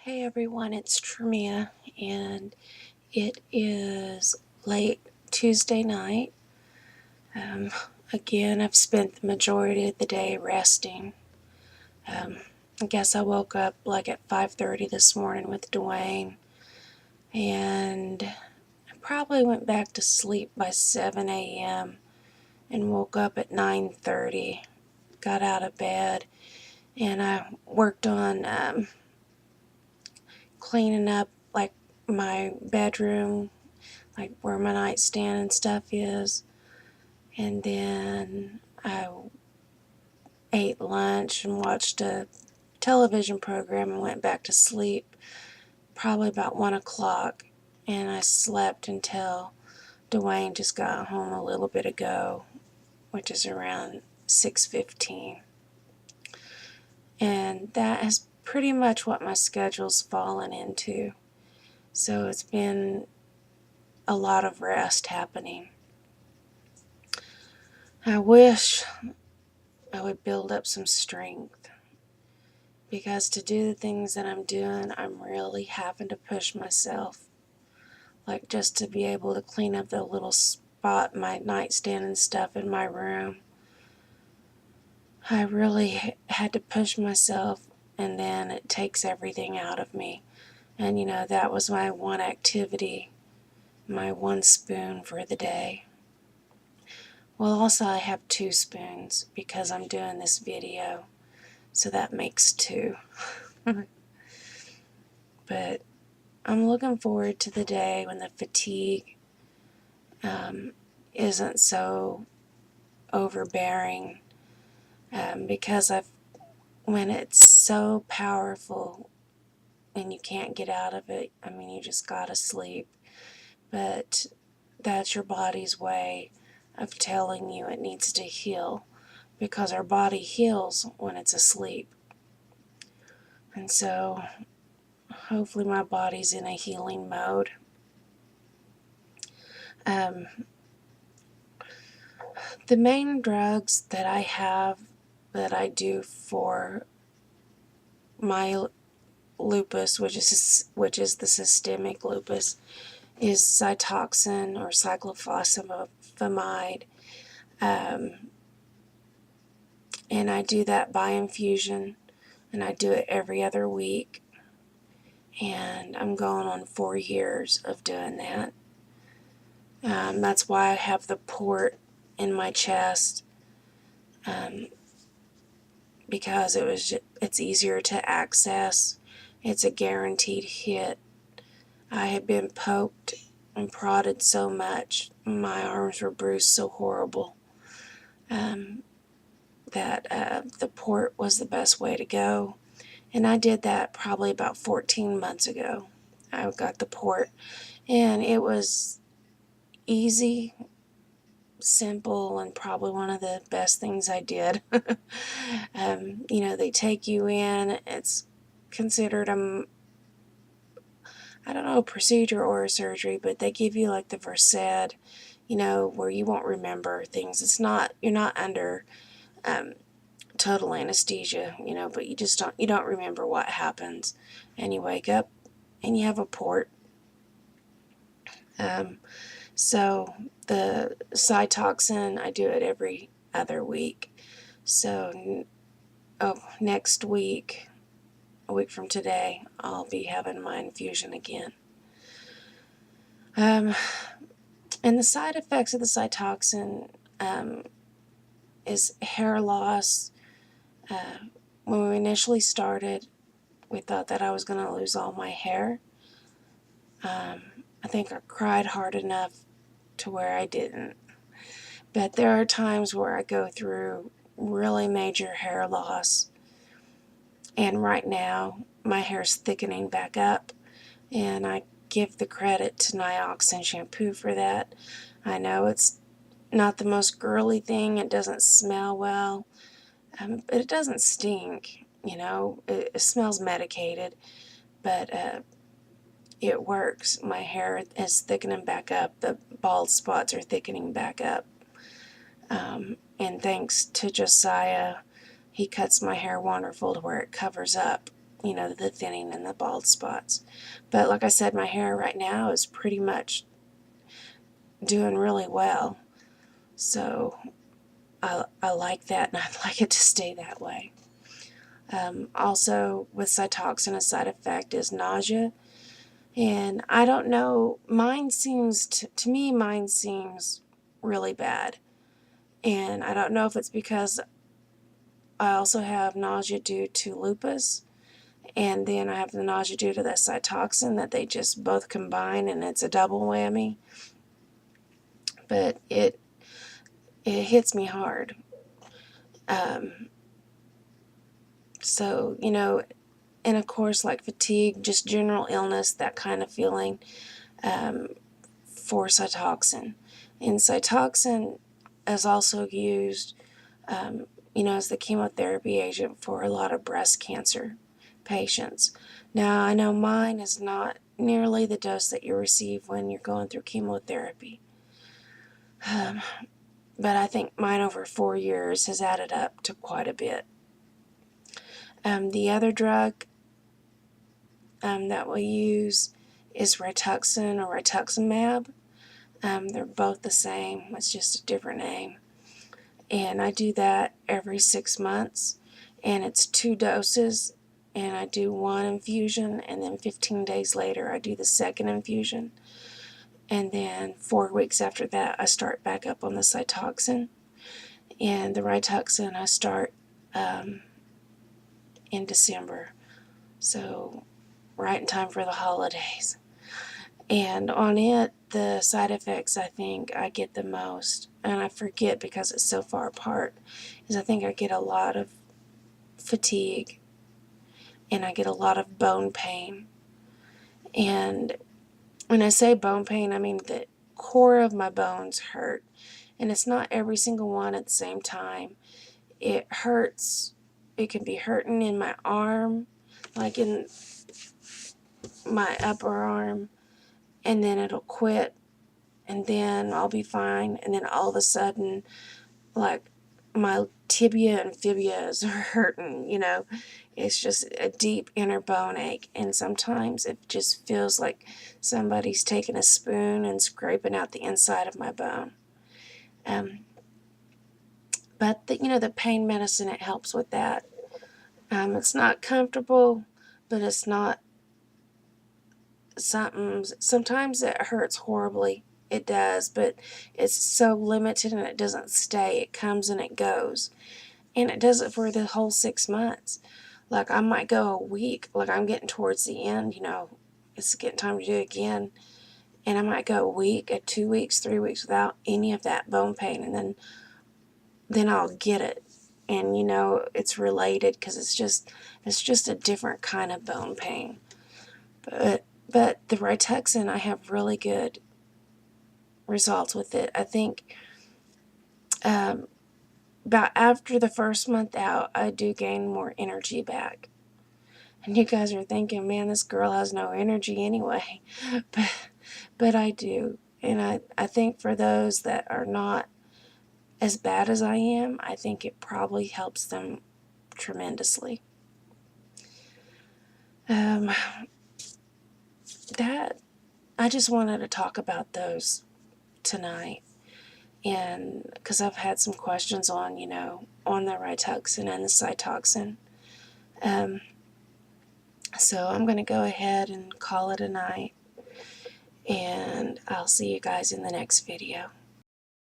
Hey everyone, it's Tremia, and it is late Tuesday night. Um, Again, I've spent the majority of the day resting. I guess I woke up like at 5:30 this morning with Dwayne, and I probably went back to sleep by 7 a.m. and woke up at 9:30. Got out of bed, and I worked on cleaning up like my bedroom, like where my nightstand and stuff is. And then I ate lunch and watched a television program and went back to sleep probably about 1 o'clock. And I slept until Dwayne just got home a little bit ago, which is around 6:15. And that is pretty much what my schedule's fallen into. So it's been a lot of rest happening. I wish I would build up some strength, because to do the things that I'm doing, I'm really having to push myself. Like just to be able to clean up the little spot, my nightstand and stuff in my room. I really had to push myself, and then it takes everything out of me. And that was my one activity, my one spoon for the day. Well, also I have 2 spoons because I'm doing this video, so that makes 2. But I'm looking forward to the day when the fatigue isn't so overbearing, because when it's so powerful and you can't get out of it, I mean, you just gotta sleep. But that's your body's way of telling you it needs to heal, because our body heals when it's asleep. And so hopefully my body's in a healing mode. The main drugs that I have, that I do for my lupus, which is the systemic lupus, is cytoxan or cyclophosphamide, and I do that by infusion, and I do it every other week, and I'm going on 4 years of doing that. That's why I have the port in my chest, because it's easier to access. It's a guaranteed hit. I had been poked and prodded so much, my arms were bruised so horrible, that the port was the best way to go. And I did that probably about 14 months ago. I got the port, and it was easy, simple, and probably one of the best things I did. They take you in. It's considered a procedure or a surgery, but they give you like the Versed, where you won't remember things. You're not under total anesthesia, but you don't remember what happens, and you wake up and you have a port. So the cytoxan, I do it every other week. So next week, a week from today, I'll be having my infusion again. And the side effects of the cytoxan is hair loss. When we initially started, we thought that I was going to lose all my hair. I think I cried hard enough to where I didn't. But there are times where I go through really major hair loss. And right now, my hair's thickening back up. And I give the credit to Nioxin shampoo for that. I know it's not the most girly thing. It doesn't smell well. But it doesn't stink. It smells medicated. But it works. My hair is thickening back up. The bald spots are thickening back up. And thanks to Josiah, he cuts my hair wonderful to where it covers up you know, the thinning and the bald spots. But like I said, my hair right now is pretty much doing really well. So I like that, and I'd like it to stay that way. Also, with cytoxan, a side effect is nausea. And I don't know, mine seems, to me, mine seems really bad. And I don't know if it's because I also have nausea due to lupus, and then I have the nausea due to the cytoxan, that they just both combine and it's a double whammy. But it hits me hard. So, you know, and of course, like fatigue, just general illness, that kind of feeling, for cytoxan. And cytoxan is also used, you know, as the chemotherapy agent for a lot of breast cancer patients. Now, I know mine is not nearly the dose that you receive when you're going through chemotherapy. But I think mine over 4 years has added up to quite a bit. The other drug that we use is rituxan or rituximab. They're both the same, it's just a different name. And I do that every 6 months, and it's 2 doses, and I do 1 infusion, and then 15 days later I do the second infusion, and then 4 weeks after that I start back up on the cytoxan. And the rituxan I start in December, so right in time for the holidays. And on it, the side effects I think I get the most, and I forget because it's so far apart, is I think I get a lot of fatigue, and I get a lot of bone pain. And when I say bone pain, I mean the core of my bones hurt, and it's not every single one at the same time. It hurts, it can be hurting in my arm, like in my upper arm, and then it'll quit, and then I'll be fine, and then all of a sudden, like, my tibia and fibulas are hurting, you know. It's just a deep inner bone ache, and sometimes it just feels like somebody's taking a spoon and scraping out the inside of my bone. But you know, the pain medicine, it helps with that. It's not comfortable, but it's not something. Sometimes it hurts horribly. It does, but it's so limited and it doesn't stay. It comes and it goes. And it does it for the whole 6 months. Like, I might go a week, like I'm getting towards the end, you know, it's getting time to do it again. And I might go a week, 2 weeks, 3 weeks without any of that bone pain, and then I'll get it. And you know, it's related because it's just a different kind of bone pain. But the rituxan, I have really good results with it. I think about after the first month out, I do gain more energy back. And you guys are thinking, man, this girl has no energy anyway. But I do. And I think for those that are not as bad as I am, I think it probably helps them tremendously. That I just wanted to talk about those tonight. And because I've had some questions on, you know, on the rituxan and the cytoxan. So I'm going to go ahead and call it a night. And I'll see you guys in the next video.